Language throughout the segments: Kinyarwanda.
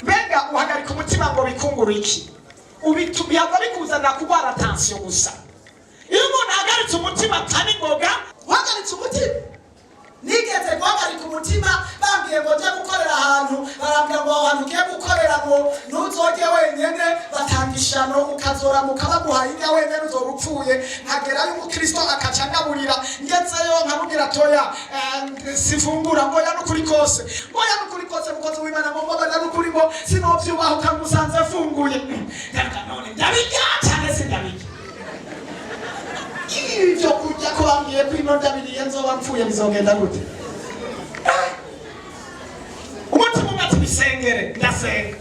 mbega uhagarika umutima ngo bikungura iki? Ubitubihaza bikuzana kurwara tension gusa. Iyo umuntu ahagaritse umutima atari ngoga, uhagaritse umutima. Nigeze guhagarika umutima bambwiye ngo njye gukorera ahantu, barambwira ngo ahantu ugiye gukorera ngo ntuzoge wenyene, batangishano ukazora mukabaguhaye inka wenyene uzoba upfuye. Nkagerayo umukristo akaca angaburira, ngezeyo nkamubwira toya sifungura ngo ya nukuri kose, ngo ya nukuri kose mukozi w'Imana ngo mbona nukuri ngo sinovyubaha ukamusanze afunguye. None ndabirya cyane se ndabirya. Ibyo kurya ko bambwiye ko ino ndabiriye nzoba mpfuye bizogenda gute? Umutima umwe ati bisengere, ndasenga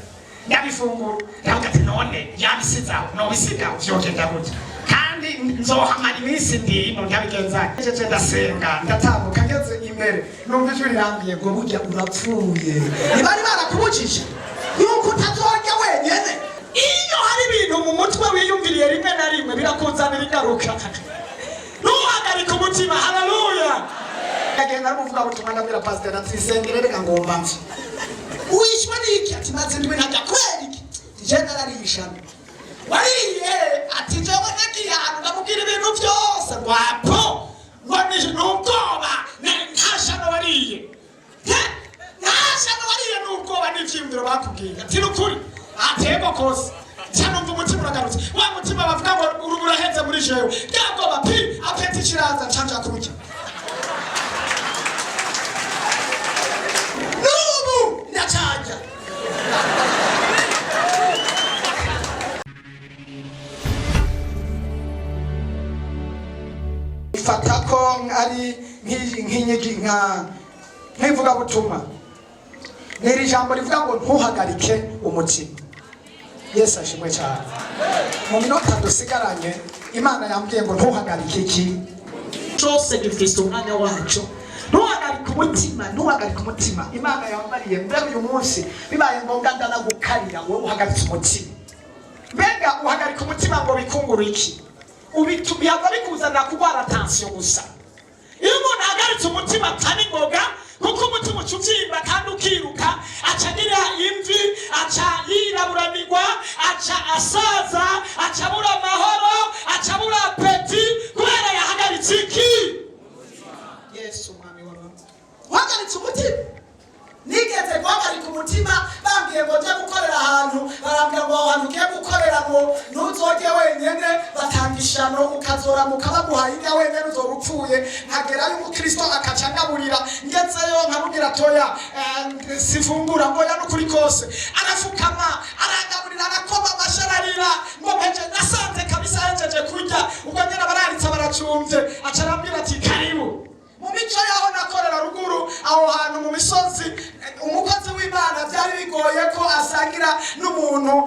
ndabifungura, ndavuga ati none yabisizaho nobisigaho vyogenda gute? Kandi nzohamara iminsi ndino ndabigenza. Jeje ndasenga ndatambuka ngeze imbere numva ijwi rirambiye ngo burya urapfuye. Ntibari barakubujije yuko utazorya wenyene. Iyo hari ibintu mu mutwe wiyumviriye rimwe na rimwe birakuzanira ingaruka. Nuhagarika umutima, haleluya. Agenda muvuga butumwa ndabwira pastor ati sengere reka ngomba mfi. Uishwa niki ati maze ndwe ntajya kweri. General yishana. Wariye ati jewe nakiyana ndamubwira ibintu byose ngwapo. Ngwanije n'ubwoba ntashano wariye. Ntashano wariye n'ubwoba n'ivyimviro bakubwira. Ati nukuri atego kose. Cyane umva umutima uragarutse. Wa mutima bavuga ngo uraheze muri jewe. Bwabwoba pi apeti kiraza canja kurya. Nubu ndacanja. Fatako ari nk'inyigi nkivuga butumwa. Neri jambo rivuga ngo ntuhagarike umutima. Yesu ashimwe cyane. Mu minota dusigaranye Imana yambwiye ngo ntuhagarike iki cyose gifite umwanya wacu. Ntuhagarike umutima, ntuhagarike umutima. Imana yambariye mbere uyu munsi bibaye ngombwa ndana gukarira wowe uhagaritse umutima. Mbega uhagarika umutima ngo bikungura iki? Ubitubihaza bikuzana kurwara tension gusa. Iyo umuntu ahagaritse umutima atari ngoga, kuko umutima ucubyimba kandi ukiruka, acagira imvi, aca yiraburanirwa, aca asaza, acabura amahoro, acabura apeti, kubera yahagaritse iki? Yesu mwami w'abami. Wahagaritse umutima. Nigeze guhagarika umutima bambwiye ngo njye gukorera ahantu, barambwira ngo ahantu ugiye gukorera ngo ntuzoge wenyene, batangishano ukazora mukabaguhaye inka wenyene uzoba upfuye. Nkagerayo umukristo akaca angaburira, ngezeyo nkamubwira toya sifungura ngo ya nukuri kose. Arafukama aragaburira arakoma amashararira ngo mpeje nasanze kabisa yajeje kurya. Ubwo nyene bararitse baracumvye aca arambwira ati karibu. Mu mico yaho nakorera ruguru aho hantu mu misozi, umukozi w'Imana byari bigoye ko asangira n'umuntu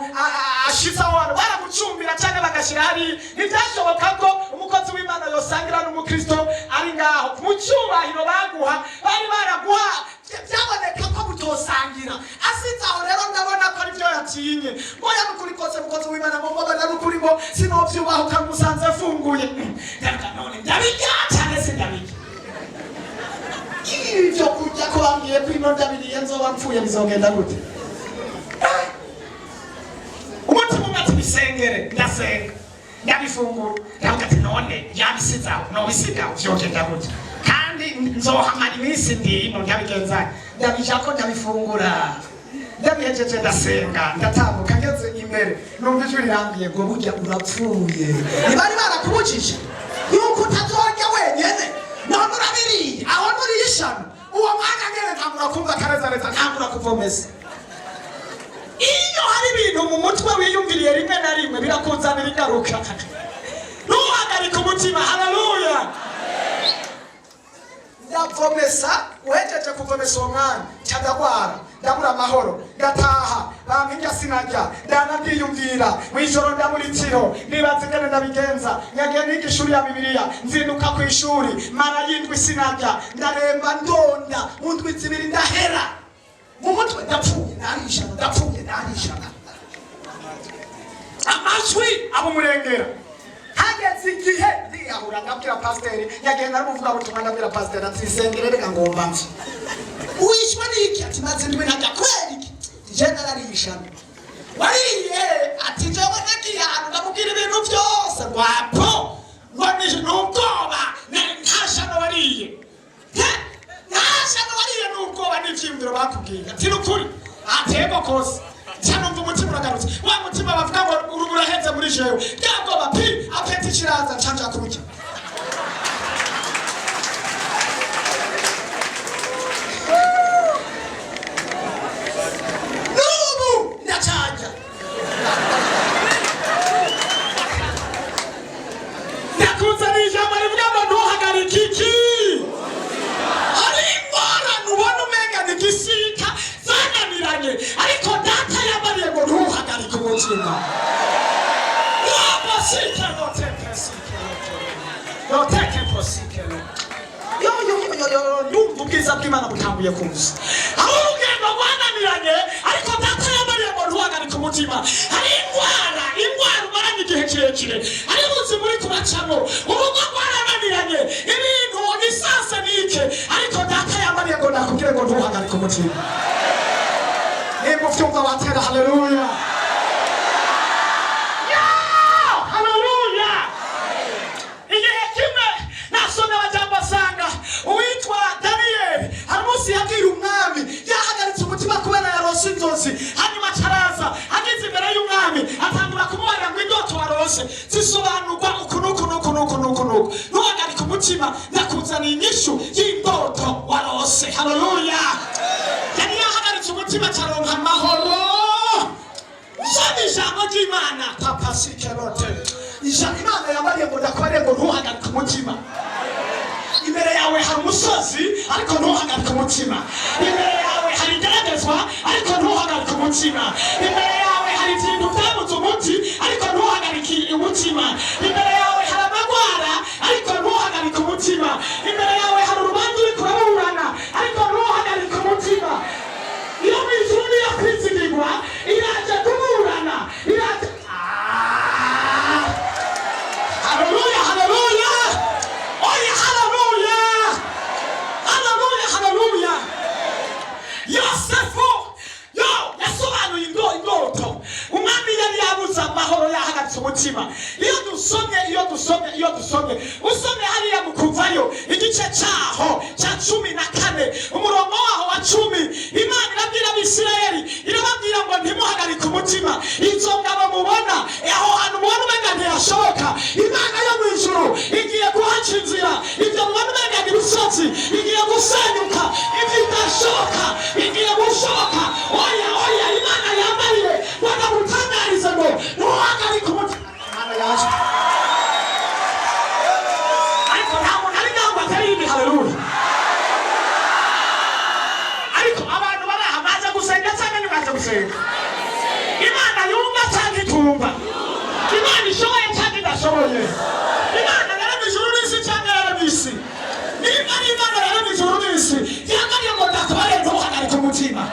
ashitsa abantu baramucumbira cyane bagashira hari. Ntibyashoboka ko umukozi w'Imana yosangira n'umukristo ari ngaho. Mu cyubahiro baguha bari baraguha byaboneka ko butosangira. Asize aho rero ndabona ko ari byo yatinye. Ngoya nukuri kose umukozi w'Imana ngo mbona nukuri ngo sinovyubaha ukamusanze afunguye. None ndabirya cyane se ndabirya. Ibyo kurya ko bambwiye ko ino ndabiriye nzoba mpfuye bizogenda gute? Umutima umwe ati bisengere, ndasenga ndabifungura, ndavuga ati none yabisizaho nobisigaho vyogenda gute? Kandi nzohamara iminsi ndino ndabigenza. Ndabija ko ndabifungura, ndabihejeje ndasenga ndatambuka ngeze imbere numva ijwi rirambiye ngo burya urapfuye. Ntibari barakubujije yuko utazorya wenyene. None urabiriye aho nurishana uwo mwanya ngene ntangura kumva kareza leta ntangura kuvomeza. Iyo hari ibintu mu mutwe wiyumviriye rimwe na rimwe birakuzanira ingaruka. Ntuhagarike umutima, haleluya. Ndavomesa uhejeje kuvomesa uwo mwanya cyagagwara ndabura amahoro ndataha bampinga sinajya ndanabwiyumvira mwijoro ndamuritiro nibaze ngene ndabigenza. Nyagiye niga ishuri ya Bibiliya nzinduka ku ishuri mara yindwi sinajya ndaremba ndonda mu ndwi zibiri ndahera. Mu mutwe ndapfuye narishana amajwi abo murengera. Hageze igihe ndiyahura ndabwira pasiteri, yagenda aramuvuga butumwa ndabwira pasiteri ati sengere reka ngomba mfi. Uishwa niki ati maze ndwe ntajya kweri. generation wariye ati jewe nagiye ahantu ndamubwira ibintu byose rwapo ngonishe n'ubwoba ntashano wariye ntashano wariye n'ubwoba n'ivyiyumviro bakubwira ati n'ukuri atego kose cyanumva umutima uragarutse wa mutima bavuga ngo urubura henze muri jewe bwabwoba pi apeti kiraza canja kuruki nubu ndacanja nakuzana ijambo rivuga ngo ntuhagarike iki hari ingorane ubona umenga ni gisika zananiranye ariko data yabariye ngo ntuhagarike umutima ndumva ubwiza bw'Imana butanguye kuza aho urugendo rwananiranye ariko data yabariye ngo ntuhagarike umutima hari indwara umaranye igihe kirekire hari ubuzima uri kubacamo urugo rwarananiranye ibintu gisase nike ariko data yabariye ngo nakubwire ngo ntuhagarike umutima nimba uvyumva watera haleluya igihe kimwe nasomye abajambo asanga uwitwa Daniyeli hari umunsi yabwira umwami yahagaritse umutima kubera yarose inzozi hanyuma caraza ageze imbere y'umwami atangura kumubarira ngo indoto warose zisobanurwa ukunuku ntuhagarike umutima ndakuzaniye inyishu y'indoto warose haleluya yari yahagaritse umutima caronka amahoro zana ijambo ry'Imana papa sikerote Imana yabariye ngo ndakubariye ngo ntuhagarike umutima imbere yawe hari umusozi ariko ntuhagarike umutima imbere yawe hari igeragezwa ariko ntuhagarike umutima imbere yawe hari ibintu byabuze umuti ariko ntuhagarike umutima imbere yawe hari amagwara ariko ntuhagarike umutima imbere yawe hari urubanza uri kuraburana ariko ntuhagarike umutima iyo mw'ijuru yakwizigirwa iraje kuburana iraje haleluya haleluya oya haleluya haleluya haleluya Yosefu yasobanuye indoto umwami yari yabuze amahoro yahagaritse umutima iyo dusomye usomye hariya mu kuvayo igice cyaho cya 14 umurongo waho wa 10 Imana irabwira Abisirayeli irababwira ngo ntimuhagarike umutima izo ngabo mubona aho hantu mubona umenga ntiyashoboka Imana yo mu ijuru igiye guhaca inzira ibyo mubona umenga ni ibisozi igiye gusenyuka ibyo bidashoboka igiye gushoboka oya Imana yambariye bagutangariza ngo ntuhagarike umutima Imana yaje ariko ntabwo nari ntabwo atari ibi haleluya ariko abantu baraha baje gusenga cyangwa ntibaje gusenga Imana yumva cyangwa itumva Imana ishoboye cyangwa idashoboye Imana yaramijuru n'isi cyangwa yaramisi niba ari Imana yaramijuru n'isi yambariye ngo ndakubariye ntuhagarike umutima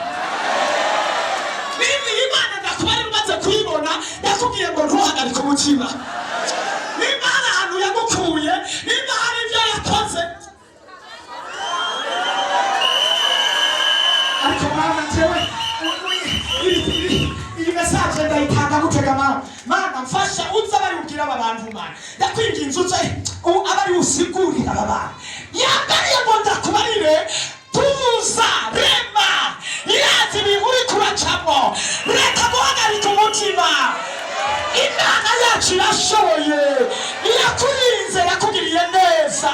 niba Imana ndakubariye umaze kuyibona yakubwiye ngo ntuhagarike umutima niba hari ahantu yagukuye niba hari ibyo yakoze ariko mwana jewe iyi message ndayitanga gutega mana mfasha uza bari ubwira aba bantu mana ndakwinginze uza abari usigurira aba bantu yambariye ngo ndakubarire tuza rema irazi bihuri kuracamo reka guhagarika umutima Imana yacu irashoboye irakurinze yakugiriye neza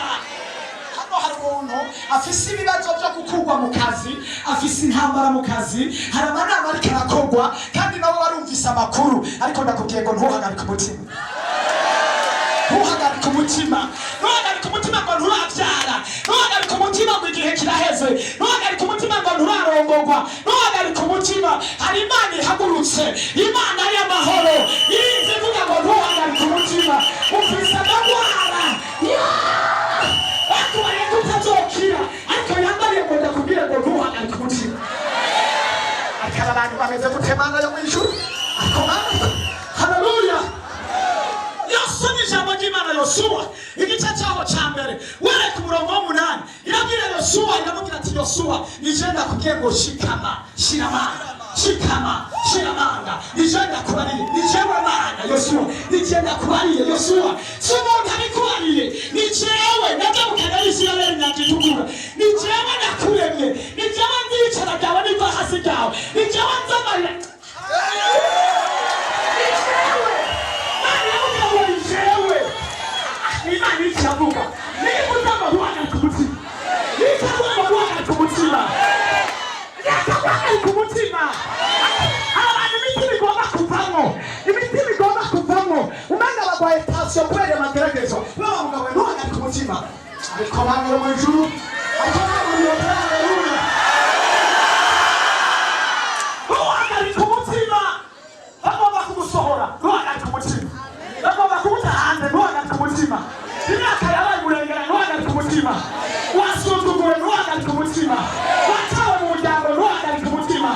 hano hari umuntu afise ibibazo byo gukurwa mu kazi afise intambara mu kazi hari amanama ariko arakogwa kandi nabo barumvise amakuru ariko ndakubwiye ngo ntuhagarike umutima ntuhagarike umutima ngo nturabyara ntuhagarike umutima ngo igihe kiraheze ntuhagarike umutima ngo nturarongorwa ntuhagarike umutima hari Imana ihagurutse Imana y'amahoro irinze ivuga ngo ntuhagarike umutima ufise amagwara bakubaye kutazokira ariko yambariye ngo ndakubwire ngo ntuhagarike umutima akaba abantu bameze gute Mana yo mw'ijuru ariko haleluya yasomye ijambo ry'Imana Yosuwa igice cyaho cya mbere wereka umurongo w'8 irabwira Yosuwa iramubwira ati Yosuwa nije ndakubwiye ngo shikama shirama shikama shiramanga nijenda kubariye nijewe mana Yosuwa nijenda kubariye Yosuwa sumuntu abikubariye nijewe ndagabukana Isirayeli nagitukura nijewe nakuremye nijewe ndicara byawe niva hasi byawe nijewe nzamarira Imana ichavuka nikutama Bwana kumutima nikutama Bwana kumutima nikutama kumutima abantu imitima igomba kuvamo imitima igomba kuvamo umwana bagwaye passion kwere mageragezo baba mugabo ntuhagari kumutima ariko bamwe mu ijuru ariko bamwe mu haleluya ntuhagari kumutima bagomba kugusohora ntuhagari kumutima bagomba kugutahanda ntuhagari kumutima imyaka yabaye murengera ntuhagari kumutima wasuzugure ntuhagari kumutima watawe mu muryango ntuhagari kumutima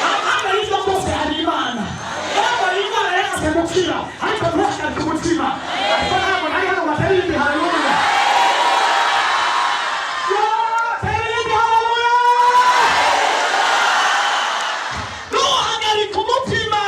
amahanga y'ibyo byose hari Imana ntabwo Imana yamaze gukira ariko ntuhagari kumutima ariko ntabwo nari hano batari ibi haleluya ntuhagari kumutima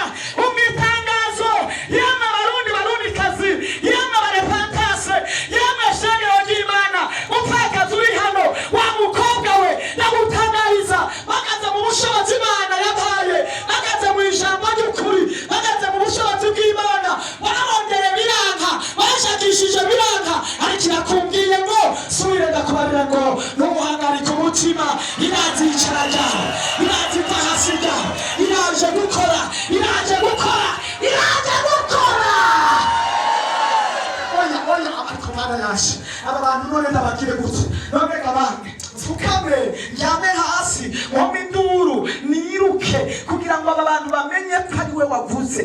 umwitangazo yama barundi barundikazi yama barefantase yama shengero ry'Imana upfakazi uri hano wa mukobwa we ndagutangariza bagaze mu bushobozi Imana yabaye bagaze mu ijambo ry'ukuri bagaze mu bushobozi bw'Imana barabongere biranka barashakishije biranka ariko irakumbwiye ngo subire ndakubarira ngo ntuhagari kumutima irazi yicara irazi iva hasi iraje gukora iraje gukora iraje gukora oya ariko Mana yaje aba bantu none ndabakire gute none kabande fukame yame hasi mu induru niruke kugira ngo aba bantu bamenye ko ari we wavuze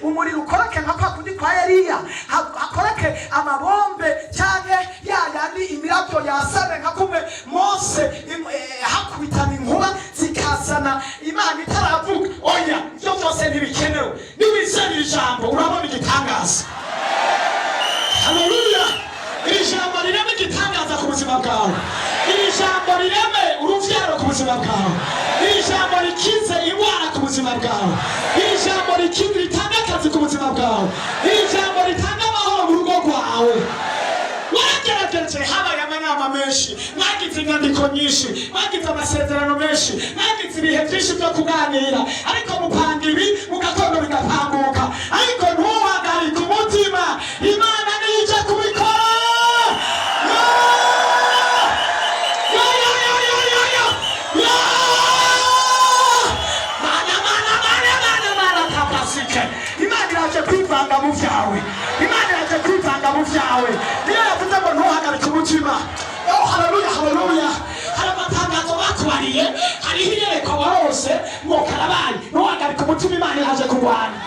umuriro ukoroke nka kwa kundi kwa Eliya akoroke amabombe cyane yandi imirabyo yasabe nka kumwe Mose hakubitana inkuba zikasana Imana itaravuga oya ibyo byose ntibikenewe niwizanira ijambo urabona igitangaza haleluya iri jambo rireme igitangaza ku buzima bwawe iri jambo rireme uruvyaro ku buzima bwawe iri jambo rikize indwara ku buzima bwawe iri jambo rikize ritanga akazi ku buzima bwawe iri jambo ritanga amahoro mu rugo rwawe waragerageje habaye amanama menshi mwagize inyandiko nyinshi mwagize amasezerano menshi mwagize ibihe byinshi byo kuganira ariko mupanga ibi mugakondo bigapanguka ariko ntuhagari ku mutima Imana nije kubikora Imana iraje kwivanga mu vyawe Imana iraje kwivanga mu vyawe niyo yavuze ngo ntuhagari ku mutima haleluya haleluya hari amatangazo bakubariye hari ihereko warose ngo karabaye ntuhagari ku mutima Imana iraje kurwana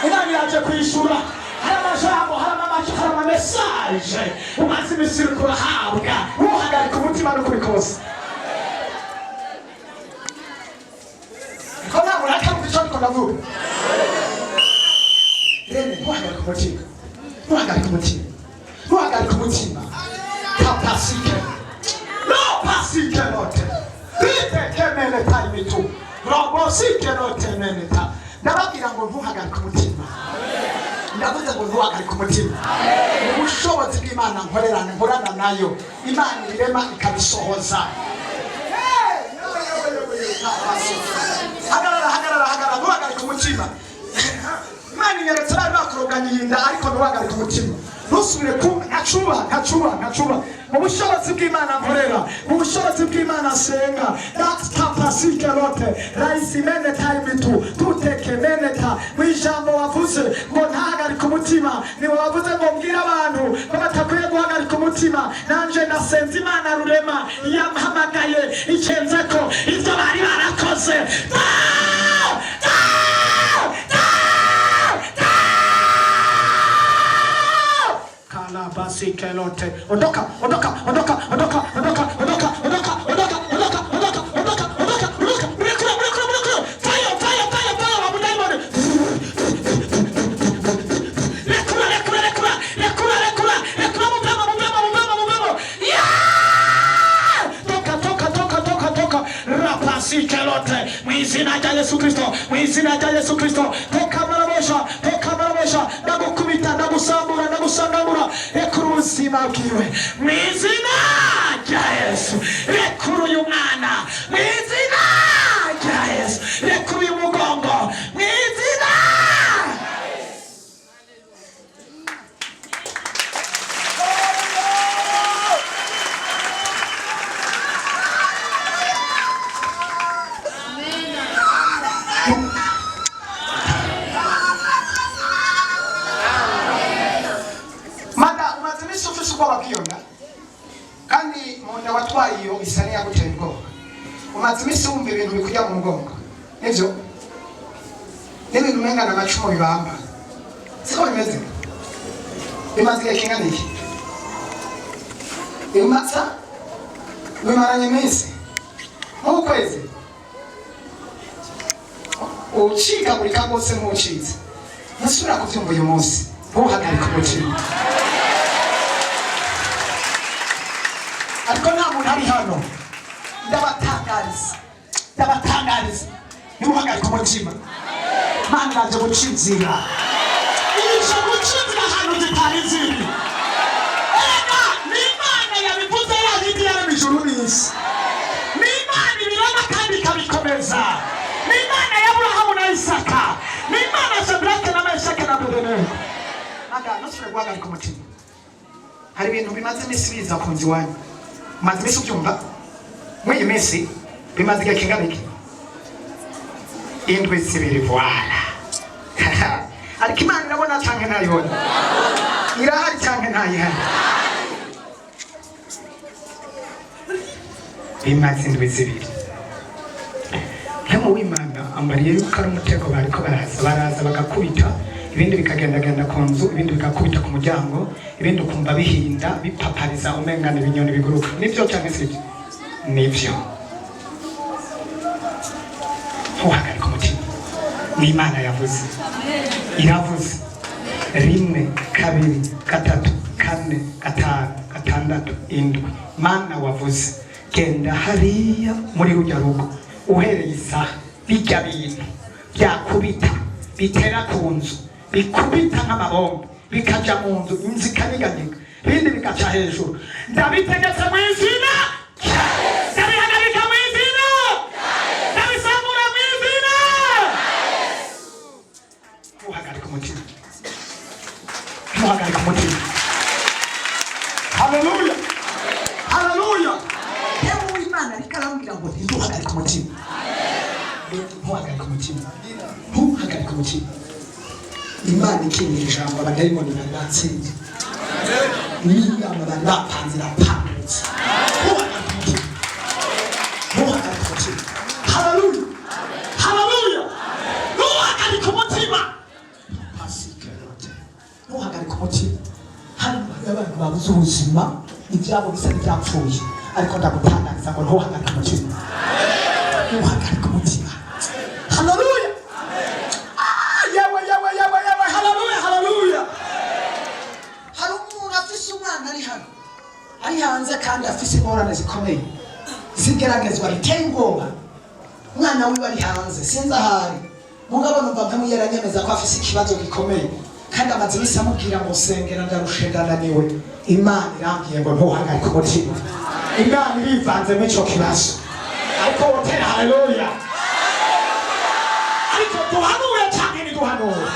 Imana iraje kwishura hari amajambo hari amamesaje umaze iminsi uri kurahabwa ntuhagari ku mutima n'ukuri kose ko ntabwo nakavuga icyo ariko ndavuga rene ntuhagari ku mutima ntuhagari ku mutima ntuhagari ku mutima kapasike no pasike note bite kemene taimitu robosike note meneta ndababwira ngo ntuhagari ku mutima ndavuze ngo ntuhagari ku mutima ubushobozi bw'Imana nkorana nayo Imana irema ikabisohoza hagarara ntuhagari ku mutima Imana inyeretse bari bakuroganya inda ariko ntuhagari ku mutima ntusubire ku ntacuba mu bushobozi bw'Imana nkorera mu bushobozi bw'Imana senga that capacity lote raisi mene taimitu tuteke meneta mu ijambo wavuze ngo ntahagari ku mutima ni wavuze ngo mbwira abantu ko batakwiye guhagari ku mutima nanje nasenze Imana rurema yamuhamagaye ikenze ko ibyo bari barakoze basi kelote ondoka rapasi kelote izina rya Yesu Kristo, mu izina rya Yesu Kristo. Tokamarabosha ndagukubita ndagusambura ndagusangagura rekura ubuzima bwiwe mu izina rya Yesu. Rekura uyu mwana mu izina rya Yesu. Rekura uyu mugongo mu izina. Kandi munda watwaye iyo isani yaguteye ubwoba. Umaze iminsi wumva ibintu bikujya mu mugongo. Nivyo? N'ibintu umenga n'amacumu bibamba. Siko bimeze? Bimaze igihe kingana iki? Bimaranye iminsi? Nk'ukwezi? Ucikagurika rwose nk'ucitse. Ntusubira kubyumva uyu munsi. Ntuhagarike umutima. Ariko nta muntu ari hano ndabatangariza ntimuhagarike umutima. Mana iraje guca inzira, ije guca inzira ahantu zitari ziri. Erega ni Imana yabivuze yahindi yarema ijuru n'isi. Ni Imana ibirema kandi ikabikomeza. Ni Imana ya Aburahamu na Isaka. Ni Imana ya Shadraka na Meshaki na Abedenego. Mana ntusubire guhagarika umutima. Hari ibintu bimaze iminsi biza ku nzu iwanyu. Maze iminsi ubyumva? Muri iyi minsi bimaze igihe kingana iki? Indwi zibiri voila. Ariko Imana irabona cyangwa ntayibona? Irahari cyangwa ntayihari? Bimaze indwi zibiri. Hemu w'Imana ambariye yuko ari umutego bariko baraza bagakubita, ibindi bikagendagenda ku nzu, ibindi bikakubita ku muryango, ibindi ukumva bihinda bipapariza umengana ibinyoni biguruka. Nivyo cyangwa sivyo? Nivyo. Ntuhagarike umutima. Ni Imana yavuze. Iravuze. Rimwe, kabiri, gatatu, kane, gatanu, gatandatu, indwi. Mana wavuze. Genda hariya muri rujya rugo. Uhereye isaha bijya bintu byakubita bitera ku nzu, bikubita nk'amabombe, bikaja mu nzu, inzu ikanyeganyega, ibindi bikaca hejuru. Ndabitegetse mu izina, ndabihagarika mu izina, ndabisambura mu izina. Ntuhagarike umutima. Ntuhagarike umutima. Haleluya. Haleluya. Yewe Imana rikarambira ngo ntuhagarike umutima. Ntuhagarike umutima. Ntuhagarike umutima. Imana ikindi ijambo abadayimoni bari batsinze. N'inama bari bapanze rapangutse. Ntuhagarike umutima. Ntuhagarike umutima. Haleluya. Haleluya. Ntuhagarike umutima. Ntuhagarike umutima. Hano hari abantu babuze ubuzima, ibyabo bisa n'ibyapfuye. Ariko ndagutangariza ngo ntuhagarike umutima. Ntuhagarike umutima. Haleluya. Yewe. Haleluya. Haleluya. Hari umuntu afise umwana ari hano, ari hanze kandi afise ingorane zikomeye, zigeragezwa biteye ubwoba. Umwana wiwe ari hanze, sinzi ahari. Mugabo numva nkamwe yaranyemeza ko afise ikibazo gikomeye, kandi amaze iminsi amubwira ngo sengera ndarushengana niwe. Imana irambwiye ngo ntuhagarike umutima. Imana irivanze mu ico kibazo. Ariko wotera haleluya. Ariko duhanure cyane ni duhanure.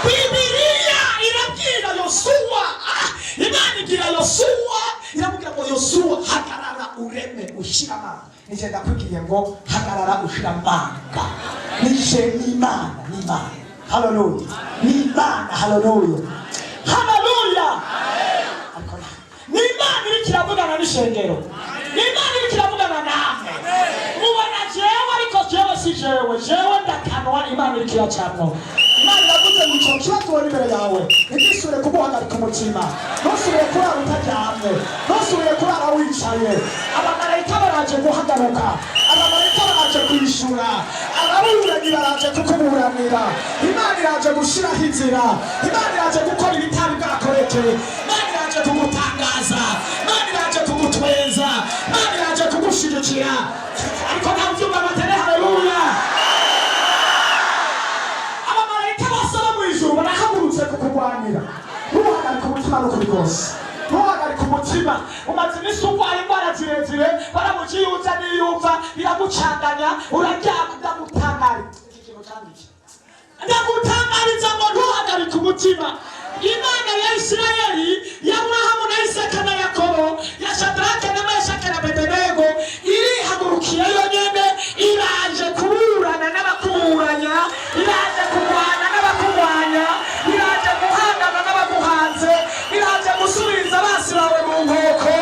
Bibiliya irabwira Yosuwa, Imana igira Yosuwa, irabwira ngo Yosuwa hagarara ureme ushira amanga. Nije ndakubwiye ngo hagarara ushira amanga. Nije ni Imana. Haleluya. Ni Imana. Haleluya. Haleluya. Ni Imana iri kiravugana n'ishengero. Ni Imana iri kiravugana namwe. Mubona jewe ariko jewe si jewe ndakanwa. Imana iri kiracamwa. Imana iravuze ngo icyo kibazo wari imbere yawe ntigisubire kuguhagarika umutima. Ntusubire kurara utaryamye. Ntusubire kurara wicaye. Abamarayika baraje guhagaruka. Abamarayika baraje kwishura. Ababuranyi baraje kukuburanira. Imana iraje gushiraho inzira. Imana iraje gukora ibitari bwakoreke. Imana iraje kugutangaza. Imana iraje kugutweza. Imana iraje kugushigikira. Ariko nta byumva batere haleluya. n'ukuri kose ntuhagarike umutima umaze iminsi urwaye indwara zirezire baramukiyuza n'iyumva biragucanganya uraryama ndagutangariza iki kintu cyanditse ndagutangariza ngo ntuhagarike umutima Imana ya Isirayeli ya Aburahamu na Isaka na Yakobo ya Shadraka na Meshaki na Abedenego irihagurukiye yonyene iraje kuburana n'abakuburanya iraje kurwana n'abakurwanya iraje guhangana n'abaguhanze iraje gusubiza abasi bawe mu nkoko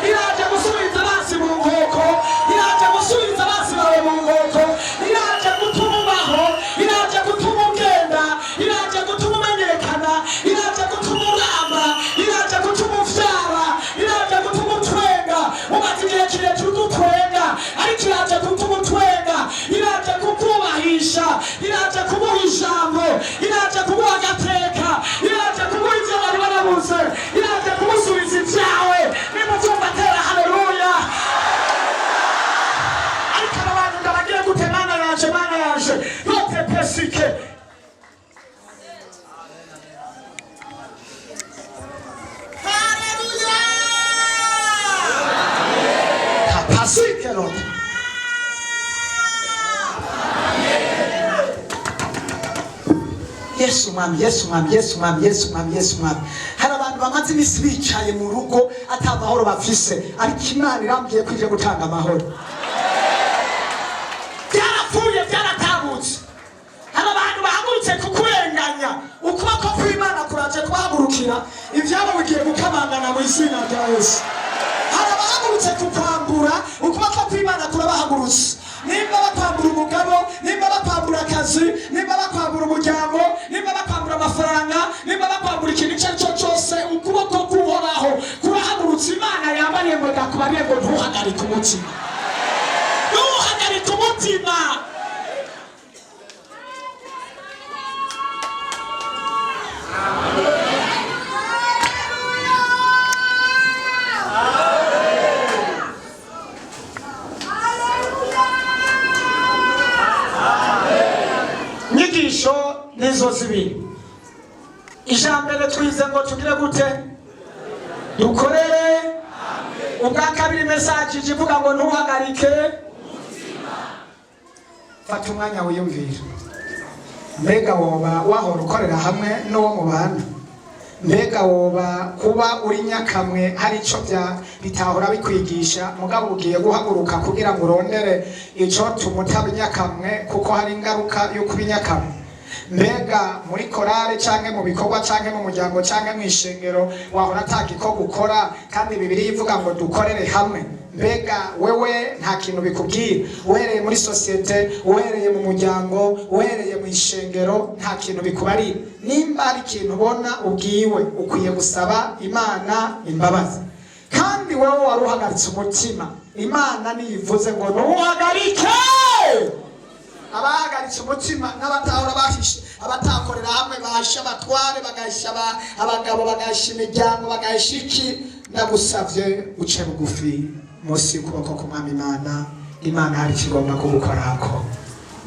iraje gusubiza abasi mu nkoko iraje gusubiza abasi bawe mu nkoko iraje gutuma ubaho iraje gutuma ugenda iraje gutuma umenyekana iraje gutuma uramba iraje gutuma uvyara iraje gutuma utwenga umaze igihe kirekire udutwenga ariko iraje gutuma utwenga iraje kukubahisha iraje kuguha ijambo iraje kuguha agateka iraje kuguha ivyo bari barabuze iraje kumusubiza ivyawe nimuvyumva tera haleluya ariko abantu ndabagiye gute mana yanje yote pesike Pasike Lord. Yesu mwami, Yesu mwami, Yesu mwami, Yesu mwami, Yesu mwami. Hari abantu bamaze imisi bicaye mu rugo ata amahoro bafise, ariko Imana irambwiye kwije gutanga amahoro. Byarapfuye byaratabutse. Hari abantu bahagurutse kukurenganya, ukuboko kw'Imana kuraje kubahagurukira, ivyabo bigiye gukabangana mu izina rya Yesu. Hari abahagurutse kukwambura, ukuboko kw'Imana kurabahagurutse. Nimba bakwambura umugabo, nimba bakwambura akazi, nimba bakwambura umuryango, nimba bakwambura amafaranga, nimba bakwambura ikintu icyo ari cyo cyose, ukuboko k'Uhoraho kurahagurutse. Imana yambariye ngo ndakubariye ngo ntuhagarike umutima, ntuhagarike umutima. Nyigisho nizo zibiri. Ijambere twize ngo tugire gute? Dukorere. Ubwa kabiri message ivuga ngo ntuhagarike umutima. Fata umwanya wiyumvira. Mbega woba wahora ukorera hamwe n'uwo mubana? Mbega woba kuba uri nyakamwe hari ico bitahora bikwigisha mugabo ugiye guhaguruka kugira ngo urondere ico tumutaba nyakamwe kuko hari ingaruka yo kuba nyakamwe? Mbega muri korale canke mu bikorwa canke mu muryango canke mu ishengero wahora atagiko gukora kandi Bibiliya ivuga ngo dukorere hamwe? Mbega wewe nta kintu bikubwira? Uhereye muri societe, uhereye mu muryango, uhereye mu ishengero, nta kintu bikubarira? Nimba ari ikintu ubona ubwiwe ukwiye gusaba Imana imbabazi. Kandi wewe waruhagaritse umutima, Imana niyivuze ngo ntuhagarike. Abahagaritse umutima n'abatahora bahishe, abatakorera hamwe bahisha abatware, bagahisha abagabo, bagahisha imiryango, bagahisha iki, ndagusavye uce bugufi musi y'ukuboko k'Umwami Imana. Imana hari ikigomba kugukorako.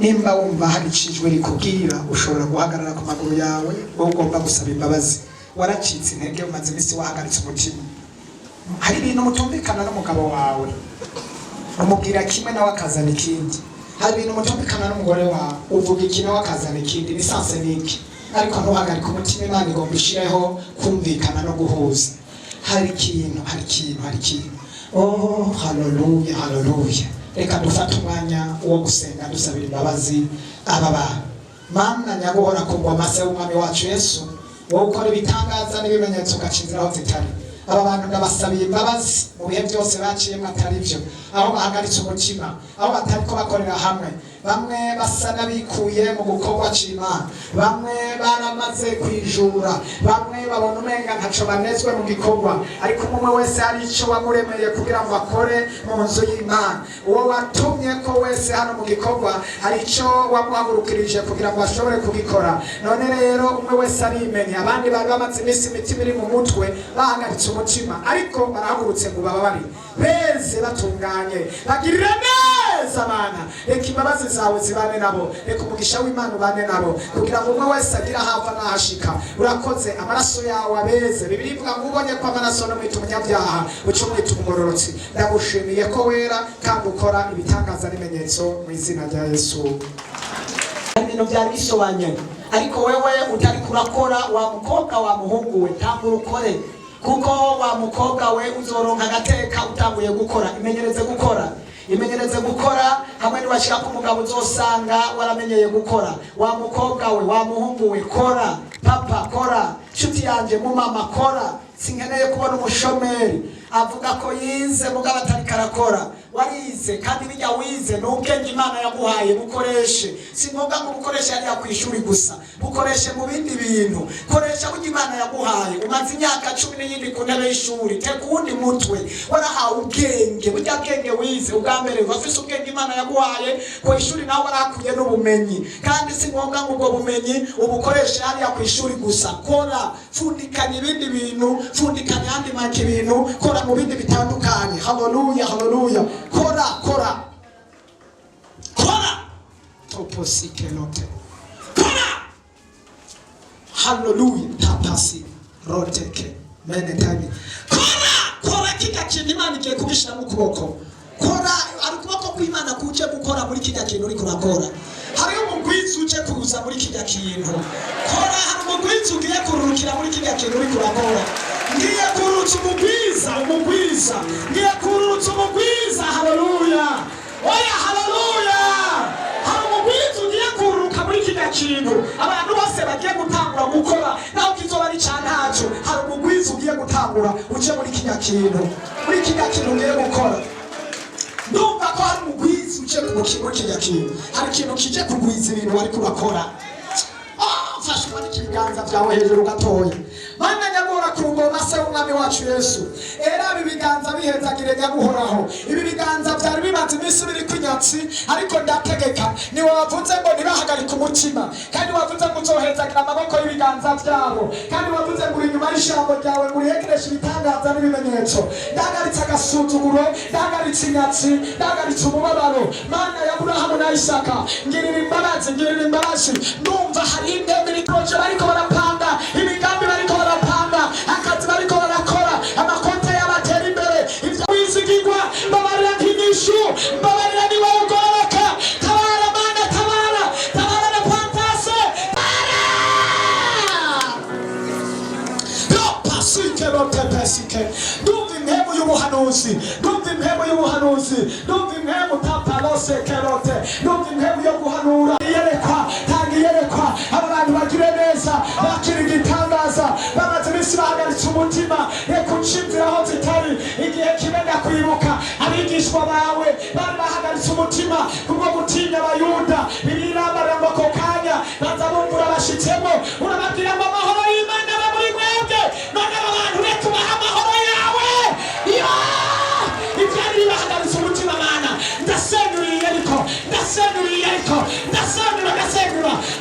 Nimba wumva hari cijwe rikubwira, ushobora guhagarara ku maguru yawe, wowe ugomba gusaba imbabazi. Waracitse intege, umaze imisi wahagaritse umutima. Hari ibintu mutumvikana n'umugabo wawe, umubwira kimwe nawe akazana ikindi. Hari ibintu mutumvikana n'umugore wawe, uvuga iki nawe akazana ikindi. Nisanse niki, ariko ntuhagarike umutima. Imana igomba ishireho kumvikana no guhuza. Hari ikintu. Oh, haleluya, haleluya. Reka dufate umwanya wo gusenga dusabira imbabazi aba bantu. Mana nyaguhora ku ngoma se w'Umwami wacu Yesu, wowe ukora ibitangaza n'ibimenyetso ugacinzira aho zitari. Aba bantu ndabasabiye imbabazi mu bihe byose baciyemo atari byo, aho bahagaritse umutima, aho batariko bakorera hamwe. Bamwe basa n'abikuye mu gukorwa c'Imana, bamwe baramaze kwijura, bamwe babona umenga ntaco banezwe mu gikorwa, ariko umwe wese hari ico wamuremeye kugira ngo akore mu nzu y'Imana. Uwo watumye ko wese hano mu gikorwa hari ico wamuhagurukirije kugira ngo ashobore kubikora. None rero umwe wese arimenya. Abandi bari bamaze imisi imitima iri mu mutwe bahagaritse umutima, ariko barahagurutse ngo bababari beze batunganye bagirire neza neza Mana, reka imbabazi zawe zibane nabo, reka umugisha w'Imana ubane nabo, kugira ngo umwe wese agire ahava n'ahashika. Urakoze, amaraso yawe abeze. Bibiliya ivuga ngo ubonye ko amaraso no mwita umunyabyaha uca umwita umugororotsi. Ndagushimiye ko wera kandi ukora ibitangaza n'ibimenyetso mu izina rya Yesu. Ibintu byari bisobanye, ariko wewe utari kurakora, wa mukobwa wa muhungu we tambura ukore, kuko wa mukobwa we uzoronka agateka utanguye gukora. Imenyereze gukora hamwe niwashika ku mugabo uzosanga waramenyeye gukora. Wa mukobwa we, wa muhungu we, kora. Papa kora, nshuti yanje mu mama kora. Sinkeneye kubona umushomeri avuga ko yize mugabo atari karakora. Warize kandi bijya wize n'ubwenge Imana yaguhaye bukoreshe. Singoga ngo bukoreshe ari yakwishuri gusa, bukoreshe mu bindi bintu. Koresha burya Imana yaguhaye. Umaze imyaka 10 n'iyindi ku ntebe y'ishuri, teka uwundi mutwe, warahawe ubwenge. Burya bwenge wize ubwa mbere wafise ubwenge Imana yaguhaye, ku ishuri nawe warakuye n'ubumenyi. Kandi singoga ngo ubwo bumenyi ubukoreshe ari yakwishuri gusa. Kora, fundikanya ibindi bintu, fundikanya andi make ibintu, kora mu bindi bitandukanye. Haleluya, haleluya. Kora toposi kelote kora. Haleluya. Tapasi roteke menetani. Kora kika kintu Imana igiye kubishira mu kuboko. Kora ari kuboko kw'Imana kuje gukora muri kija kintu uri kurakora. Hari umugwizi uje kuza muri kija kintu. Kora hari umugwizi ugiye kururukira muri kija kintu uri kurakora. Ngiye kurutsa umugwiza. Ngiye kurutsa umugwiza. Haleluya. Oya haleluya. Hari umugwizi ugiye kururuka muri kija kintu. Abantu bose bagiye gutangura gukora. Naho kizoba ari cyantacu. Hari umugwizi ugiye gutangura uje muri kija kintu. Muri kija kintu ugiye gukora. Ndumva ko hari umugwizi uje ku kija kintu. Hari ikintu kije kugwiza ibintu wari kurakora. Fasha kwandika ibiganza byawe hejuru gatoya. Mana nyagora ku ngoma se umwami wacu Yesu. Era ibi biganza bihezagire nyaguhoraho. Ibi biganza byari bimaze iminsi biri kwinyatsi, ariko ndategeka ni wavuze ngo ntibahagarike umutima, kandi wavuze ngo uzohezagira amaboko y'ibiganza byabo, kandi wavuze ngo inyuma y'ishambo ryawe murihekeresha ibitangaza n'ibimenyetso. Ndagaritse agasuzuguro, ndagaritse inyatsi, ndagaritse umubabaro. Mana ya Aburahamu na Isaka, ngirira imbabazi. Ndumva hari indembe proje bariko barapanga, imigambi bariko barapanga, akazi bariko barakora, amakonte y'abatera imbere. Ivyo wizigirwa mbabarira nk'inyishu, mbabarira niwe ugororoka. Tabara Mana, tabara na Pantase. Pasike rotepesike. Ndumva impemu y'ubuhanuzi, ndumva impemu tapalose kerote, ndumva impemu yo guhanura. Yerekwa abantu bagire neza, bakira igitangaza, bamaze iminsi bahagaritse umutima, reka ucimvira aho zitari. Igihe kimwe ndakwibuka abigishwa bawe bari bahagaritse umutima kubwo gutinya Abayuda. Birirambara ngo ako kanya baza bumvura bashitsemo, urababwira ngo amahoro y'Imana aba muri mwebwe. None aba bantu reka ubahe amahoro yawe. Ibyari bibahagaritse umutima Mana, ndasenuriye ariko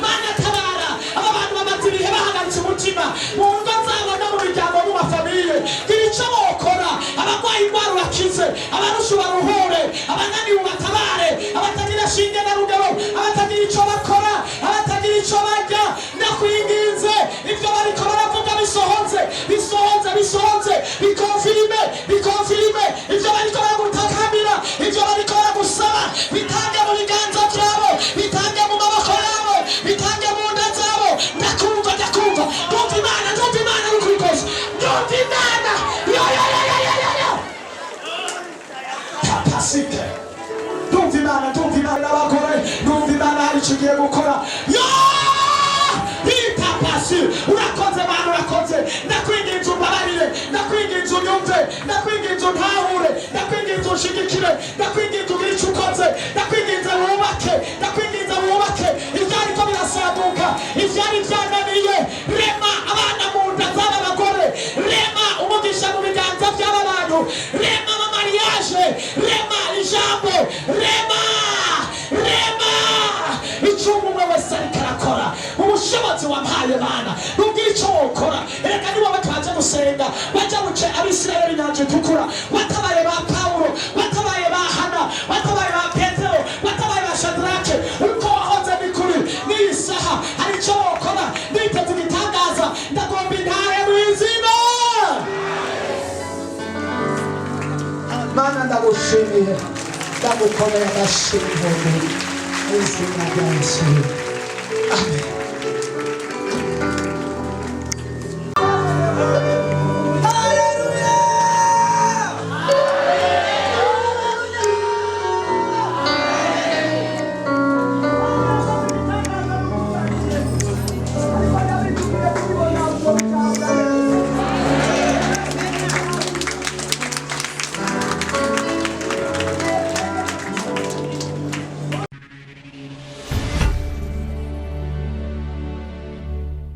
Mana tabara aba bantu bamaze ibihe bahagaritse umutima mu ngo zabo no mu miryango mu mafamiye. Gira icyo bokora, abarwayi indwara urakize, abarusha baruhure, abananiwe batabare, abatagira shinge na rugero, abatagira icyo bakora, abatagira icyo barya. Ndakwinginze ibyo bariko baravuga bisohoze, bikonfirime ibyo bariko baragutakambira, ibyo bariko baragusaba, bitange mu biganza byabo, bitange mu maboko yabo, bitange mu nda zabo. Ndakumva ndumva Imana n'ukuri kose, ndumva Imana. Tapasike. Ndumva Imana n'abagore, ndumva Imana hari icyo igiye gukora. Tapasi. Urakoze Mana, urakoze. Ndakwinginze umbabarire, ndakwinginze unyumve, ndakwinginze untahure, ndakwinginze unshigikire, ndakwinginze ugire icyo ukoze, ndakwinginze wubake. Ibyari ko birasabuka, ibyari byananiye, rema abana mu nda z'aba bagore, rema umugisha mu biganza by'aba bantu, rema amamariyaje, rema ijambo, rema icyo umwe wese ariko arakora. Ubushobozi wampaye Mana, nubwire icyo wokora. Reka ni wowe twaje gusenga, wajya buce Abisirayeli inyanja itukura, watabaye ba Pawulo, watabaye ba Hana, watabaye ba Petero, ndagushimiye ndagukomeye ndashimye mu izina rya Yesu amen.